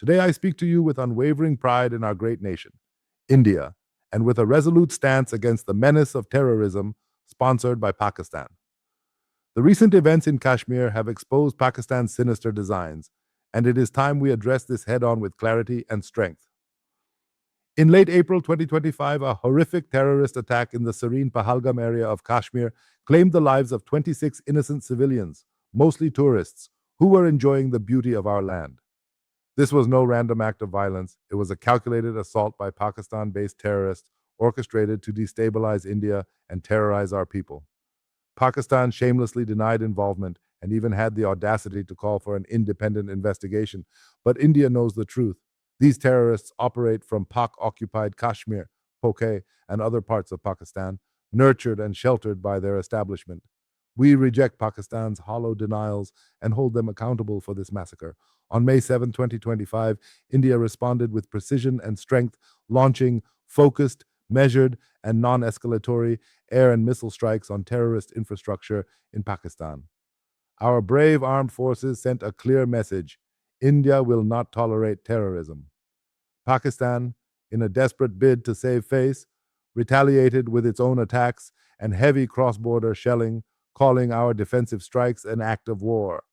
Today I speak to you with unwavering pride in our great nation, India, and with a resolute stance against the menace of terrorism sponsored by Pakistan. The recent events in Kashmir have exposed Pakistan's sinister designs, and it is time we address this head on with clarity and strength. In late April 2025, a horrific terrorist attack in the serene Pahalgam area of Kashmir claimed the lives of 26 innocent civilians, mostly tourists, who were enjoying the beauty of our land. This was no random act of violence. It was a calculated assault by Pakistan-based terrorists orchestrated to destabilize India and terrorize our people. Pakistan shamelessly denied involvement and even had the audacity to call for an independent investigation. But India knows the truth. These terrorists operate from Pak-occupied Kashmir, Poke, and other parts of Pakistan, nurtured and sheltered by their establishment. We reject Pakistan's hollow denials and hold them accountable for this massacre. On May 7, 2025, India responded with precision and strength, launching focused, measured, and non-escalatory air and missile strikes on terrorist infrastructure in Pakistan. Our brave armed forces sent a clear message: India will not tolerate terrorism. Pakistan, in a desperate bid to save face, retaliated with its own attacks and heavy cross-border shelling, calling our defensive strikes an act of war.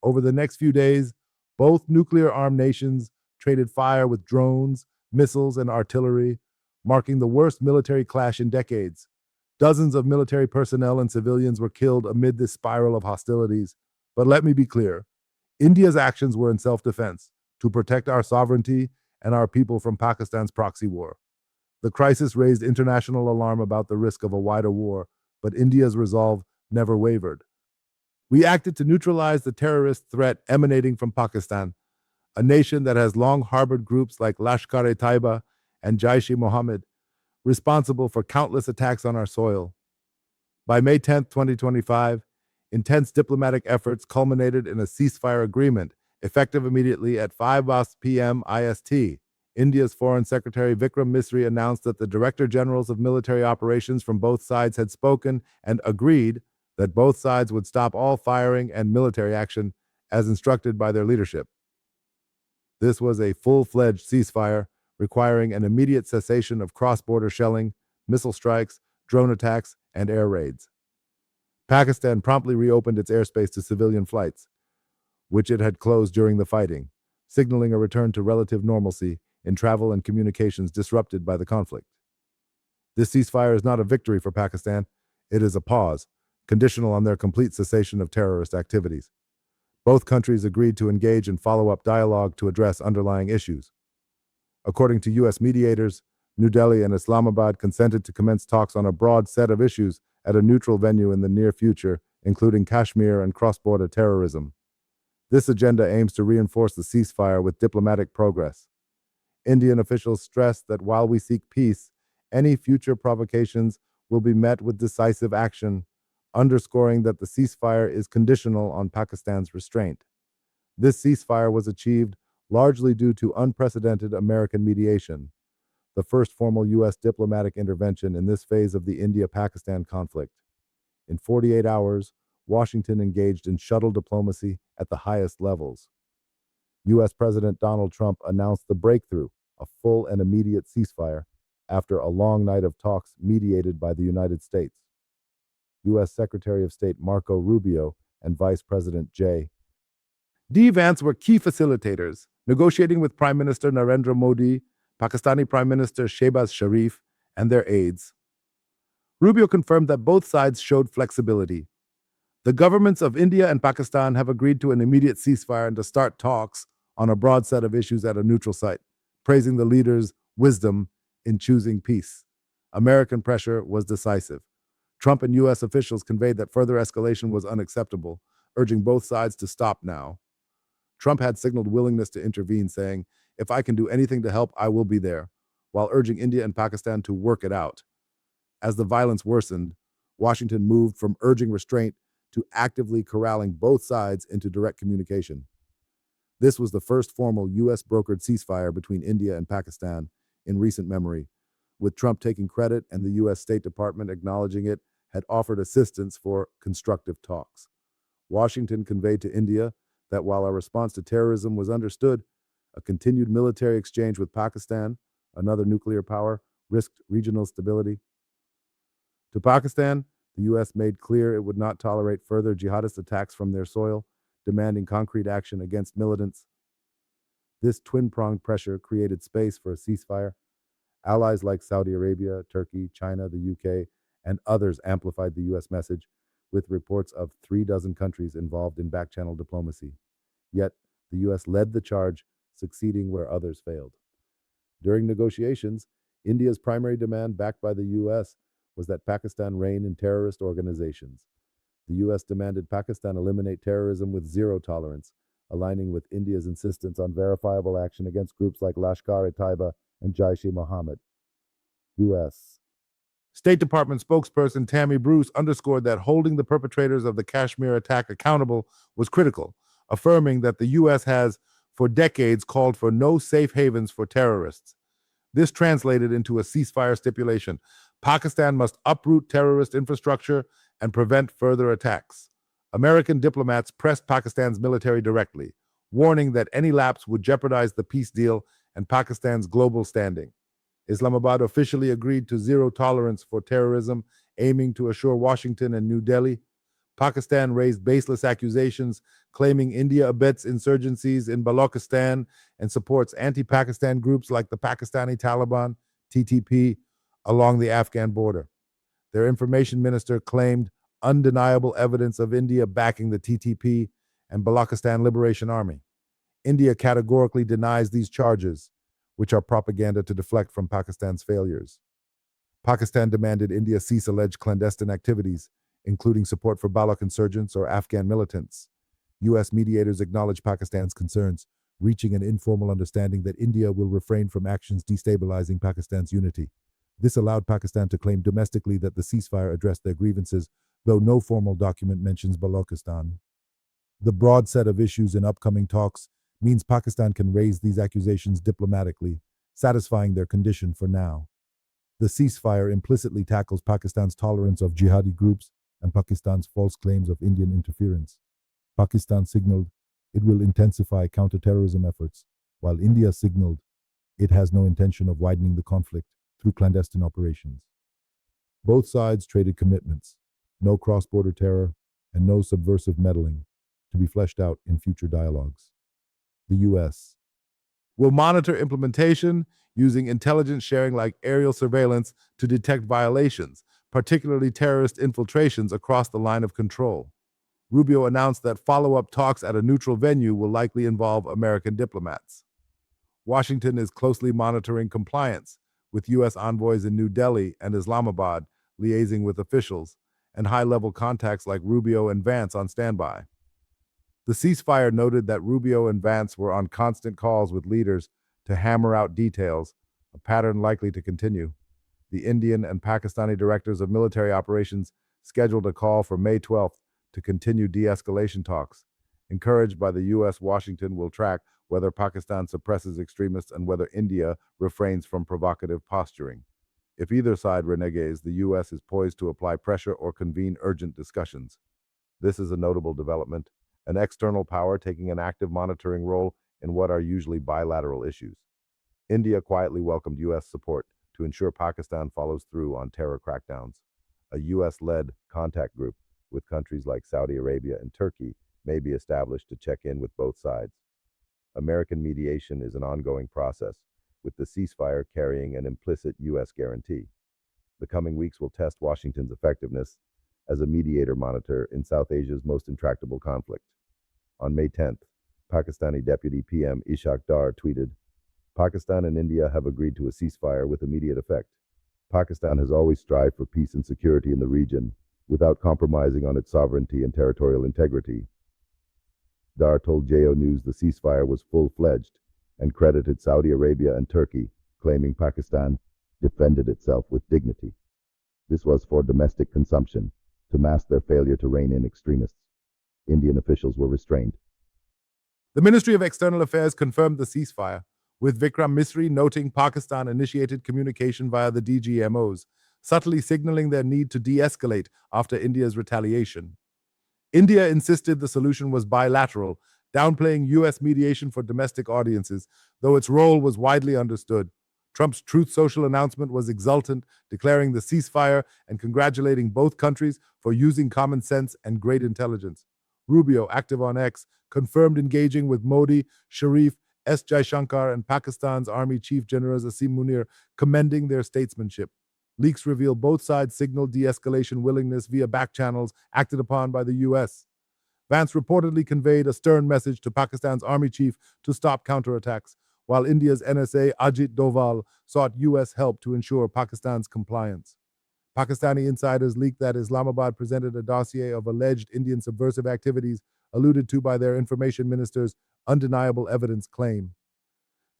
Over the next few days, both nuclear-armed nations traded fire with drones, missiles, and artillery, marking the worst military clash in decades. Dozens of military personnel and civilians were killed amid this spiral of hostilities. But let me be clear, India's actions were in self-defense, to protect our sovereignty and our people from Pakistan's proxy war. The crisis raised international alarm about the risk of a wider war, but India's resolve never wavered. We acted to neutralize the terrorist threat emanating from Pakistan, a nation that has long harbored groups like Lashkar-e-Taiba and Jaish-e-Mohammed, responsible for countless attacks on our soil. By May 10, 2025, intense diplomatic efforts culminated in a ceasefire agreement, effective immediately at 5 p.m. IST. India's Foreign Secretary Vikram Misri announced that the Director Generals of military operations from both sides had spoken and agreed that both sides would stop all firing and military action as instructed by their leadership. This was a full-fledged ceasefire, requiring an immediate cessation of cross-border shelling, missile strikes, drone attacks, and air raids. Pakistan promptly reopened its airspace to civilian flights, which it had closed during the fighting, signaling a return to relative normalcy in travel and communications disrupted by the conflict. This ceasefire is not a victory for Pakistan. It is a pause, conditional on their complete cessation of terrorist activities. Both countries agreed to engage in follow-up dialogue to address underlying issues. According to U.S. mediators, New Delhi and Islamabad consented to commence talks on a broad set of issues at a neutral venue in the near future, including Kashmir and cross-border terrorism. This agenda aims to reinforce the ceasefire with diplomatic progress. Indian officials stressed that while we seek peace, any future provocations will be met with decisive action, underscoring that the ceasefire is conditional on Pakistan's restraint. This ceasefire was achieved largely due to unprecedented American mediation, the first formal U.S. diplomatic intervention in this phase of the India-Pakistan conflict. In 48 hours, Washington engaged in shuttle diplomacy at the highest levels. U.S. President Donald Trump announced the breakthrough, a full and immediate ceasefire, after a long night of talks mediated by the United States. U.S. Secretary of State Marco Rubio and Vice President J.D. Vance were key facilitators, negotiating with Prime Minister Narendra Modi, Pakistani Prime Minister Shehbaz Sharif, and their aides. Rubio confirmed that both sides showed flexibility. The governments of India and Pakistan have agreed to an immediate ceasefire and to start talks on a broad set of issues at a neutral site, praising the leaders' wisdom in choosing peace. American pressure was decisive. Trump and U.S. officials conveyed that further escalation was unacceptable, urging both sides to stop now. Trump had signaled willingness to intervene, saying, "If I can do anything to help, I will be there," while urging India and Pakistan to work it out. As the violence worsened, Washington moved from urging restraint to actively corralling both sides into direct communication. This was the first formal U.S.-brokered ceasefire between India and Pakistan in recent memory, with Trump taking credit and the U.S. State Department acknowledging it had offered assistance for constructive talks. Washington conveyed to India that while our response to terrorism was understood, A continued military exchange with Pakistan, another nuclear power, risked regional stability. To Pakistan, the U.S. made clear it would not tolerate further jihadist attacks from their soil, demanding concrete action against militants. This twin-pronged pressure created space for a ceasefire. Allies like Saudi Arabia, Turkey, China, the UK, and others amplified the U.S. message, with reports of 36 countries involved in back-channel diplomacy. Yet, the U.S. led the charge, succeeding where others failed. During negotiations, India's primary demand, backed by the U.S., was that Pakistan rein in terrorist organizations. The U.S. demanded Pakistan eliminate terrorism with zero tolerance, aligning with India's insistence on verifiable action against groups like Lashkar-e-Taiba and Jaish-e-Mohammed. U.S. State Department spokesperson Tammy Bruce underscored that holding the perpetrators of the Kashmir attack accountable was critical, affirming that the U.S. has, for decades, called for no safe havens for terrorists. This translated into a ceasefire stipulation. Pakistan must uproot terrorist infrastructure and prevent further attacks. American diplomats pressed Pakistan's military directly, warning that any lapse would jeopardize the peace deal and Pakistan's global standing. Islamabad officially agreed to zero tolerance for terrorism, aiming to assure Washington and New Delhi. Pakistan raised baseless accusations, claiming India abets insurgencies in Balochistan and supports anti-Pakistan groups like the Pakistani Taliban, TTP, along the Afghan border. Their information minister claimed undeniable evidence of India backing the TTP and Balochistan Liberation Army. India categorically denies these charges, which are propaganda to deflect from Pakistan's failures. Pakistan demanded India cease alleged clandestine activities, including support for Baloch insurgents or Afghan militants. U.S. mediators acknowledged Pakistan's concerns, reaching an informal understanding that India will refrain from actions destabilizing Pakistan's unity. This allowed Pakistan to claim domestically that the ceasefire addressed their grievances, though no formal document mentions Balochistan. The broad set of issues in upcoming talks means Pakistan can raise these accusations diplomatically, satisfying their condition for now. The ceasefire implicitly tackles Pakistan's tolerance of jihadi groups and Pakistan's false claims of Indian interference. Pakistan signaled it will intensify counterterrorism efforts, while India signaled it has no intention of widening the conflict through clandestine operations. Both sides traded commitments: no cross-border terror and no subversive meddling, to be fleshed out in future dialogues. The U.S. will monitor implementation using intelligence sharing like aerial surveillance to detect violations, particularly terrorist infiltrations across the line of control. Rubio announced that follow-up talks at a neutral venue will likely involve American diplomats. Washington is closely monitoring compliance, with U.S. envoys in New Delhi and Islamabad liaising with officials, and high-level contacts like Rubio and Vance on standby. The ceasefire noted that Rubio and Vance were on constant calls with leaders to hammer out details, a pattern likely to continue. The Indian and Pakistani directors of military operations scheduled a call for May 12th to continue de-escalation talks. Encouraged by the U.S., Washington will track whether Pakistan suppresses extremists and whether India refrains from provocative posturing. If either side reneges, the U.S. is poised to apply pressure or convene urgent discussions. This is a notable development, an external power taking an active monitoring role in what are usually bilateral issues. India quietly welcomed U.S. support to ensure Pakistan follows through on terror crackdowns. A U.S.-led contact group with countries like Saudi Arabia and Turkey may be established to check in with both sides. American mediation is an ongoing process, with the ceasefire carrying an implicit U.S. guarantee. The coming weeks will test Washington's effectiveness as a mediator monitor in South Asia's most intractable conflict. On May 10th, Pakistani Deputy PM Ishaq Dar tweeted, "Pakistan and India have agreed to a ceasefire with immediate effect. Pakistan has always strived for peace and security in the region without compromising on its sovereignty and territorial integrity." Dar told JO News the ceasefire was full-fledged and credited Saudi Arabia and Turkey, claiming Pakistan defended itself with dignity. This was for domestic consumption, to mask their failure to rein in extremists. Indian officials were restrained. The Ministry of External Affairs confirmed the ceasefire, with Vikram Misri noting Pakistan initiated communication via the DGMOs, subtly signaling their need to de-escalate after India's retaliation. India insisted the solution was bilateral, downplaying U.S. mediation for domestic audiences, though its role was widely understood. Trump's Truth Social announcement was exultant, declaring the ceasefire and congratulating both countries for using common sense and great intelligence. Rubio, active on X, confirmed engaging with Modi, Sharif, S. Jaishankar, and Pakistan's Army Chief General Asim Munir, commending their statesmanship. Leaks reveal both sides signaled de-escalation willingness via back channels acted upon by the U.S. Vance reportedly conveyed a stern message to Pakistan's army chief to stop counterattacks, while India's NSA Ajit Doval sought U.S. help to ensure Pakistan's compliance. Pakistani insiders leaked that Islamabad presented a dossier of alleged Indian subversive activities alluded to by their information minister's undeniable evidence claim.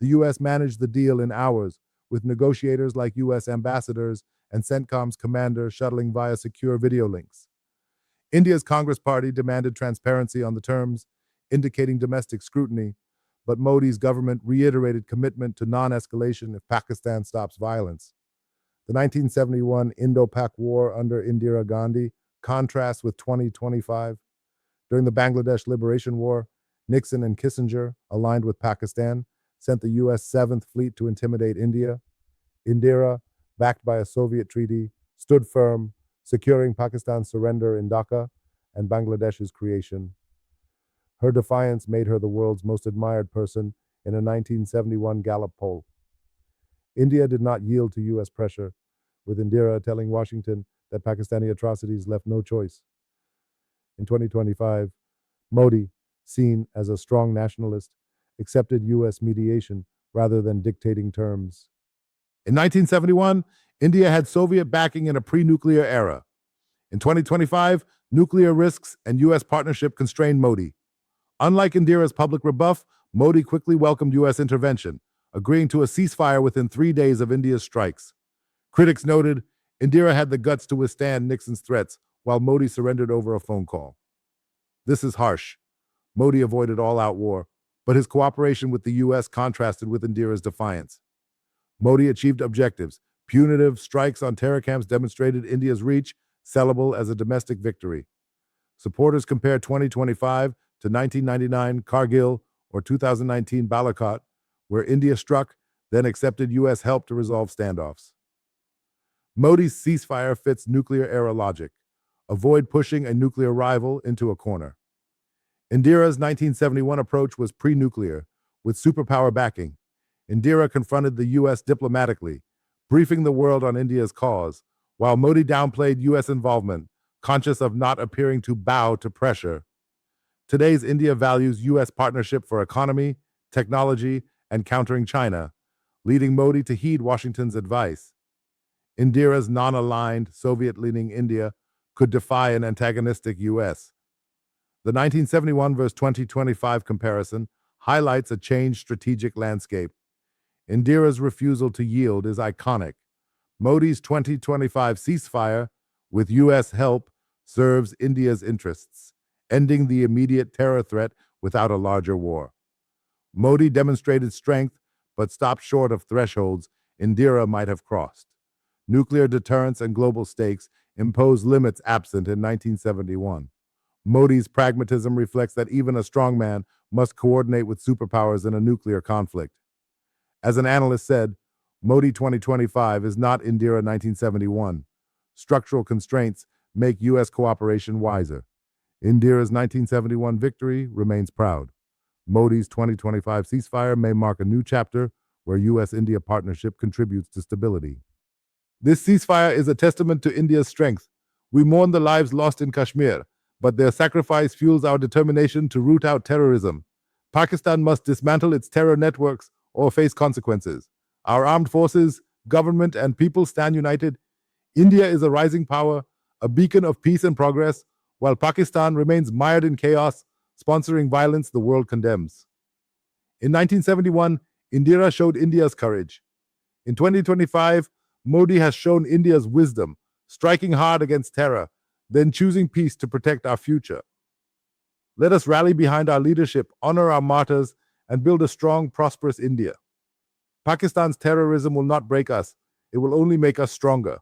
The U.S. managed the deal in hours, with negotiators like U.S. ambassadors and CENTCOM's commander shuttling via secure video links. India's Congress Party demanded transparency on the terms, indicating domestic scrutiny, but Modi's government reiterated commitment to non-escalation if Pakistan stops violence. The 1971 Indo-Pak War under Indira Gandhi contrasts with 2025. During the Bangladesh Liberation War, Nixon and Kissinger, aligned with Pakistan, sent the U.S. 7th Fleet to intimidate India. Indira, backed by a Soviet treaty, stood firm, securing Pakistan's surrender in Dhaka and Bangladesh's creation. Her defiance made her the world's most admired person in a 1971 Gallup poll. India did not yield to U.S. pressure, with Indira telling Washington that Pakistani atrocities left no choice. In 2025, Modi, seen as a strong nationalist, accepted U.S. mediation rather than dictating terms. In 1971, India had Soviet backing in a pre-nuclear era. In 2025, nuclear risks and U.S. partnership constrained Modi. Unlike Indira's public rebuff, Modi quickly welcomed U.S. intervention, agreeing to a ceasefire within 3 days of India's strikes. Critics noted Indira had the guts to withstand Nixon's threats, while Modi surrendered over a phone call. This is harsh. Modi avoided all-out war, but his cooperation with the U.S. contrasted with Indira's defiance. Modi achieved objectives. Punitive strikes on terror camps demonstrated India's reach, sellable as a domestic victory. Supporters compare 2025 to 1999 Kargil or 2019 Balakot, where India struck, then accepted U.S. help to resolve standoffs. Modi's ceasefire fits nuclear-era logic. Avoid pushing a nuclear rival into a corner. Indira's 1971 approach was pre-nuclear, with superpower backing. Indira confronted the U.S. diplomatically, briefing the world on India's cause, while Modi downplayed U.S. involvement, conscious of not appearing to bow to pressure. Today's India values U.S. partnership for economy, technology, and countering China, leading Modi to heed Washington's advice. Indira's non-aligned, Soviet-leaning India could defy an antagonistic U.S. The 1971 versus 2025 comparison highlights a changed strategic landscape. Indira's refusal to yield is iconic. Modi's 2025 ceasefire, with U.S. help, serves India's interests, ending the immediate terror threat without a larger war. Modi demonstrated strength, but stopped short of thresholds Indira might have crossed. Nuclear deterrence and global stakes impose limits absent in 1971. Modi's pragmatism reflects that even a strongman must coordinate with superpowers in a nuclear conflict. As an analyst said, Modi 2025 is not Indira 1971. Structural constraints make U.S. cooperation wiser. Indira's 1971 victory remains proud. Modi's 2025 ceasefire may mark a new chapter where U.S.-India partnership contributes to stability. This ceasefire is a testament to India's strength. We mourn the lives lost in Kashmir, but their sacrifice fuels our determination to root out terrorism. Pakistan must dismantle its terror networks or face consequences. Our armed forces, government, and people stand united. India is a rising power, a beacon of peace and progress, while Pakistan remains mired in chaos, sponsoring violence the world condemns. In 1971, Indira showed India's courage. In 2025, Modi has shown India's wisdom, striking hard against terror, then choosing peace to protect our future. Let us rally behind our leadership, honor our martyrs, and build a strong, prosperous India. Pakistan's terrorism will not break us. It will only make us stronger.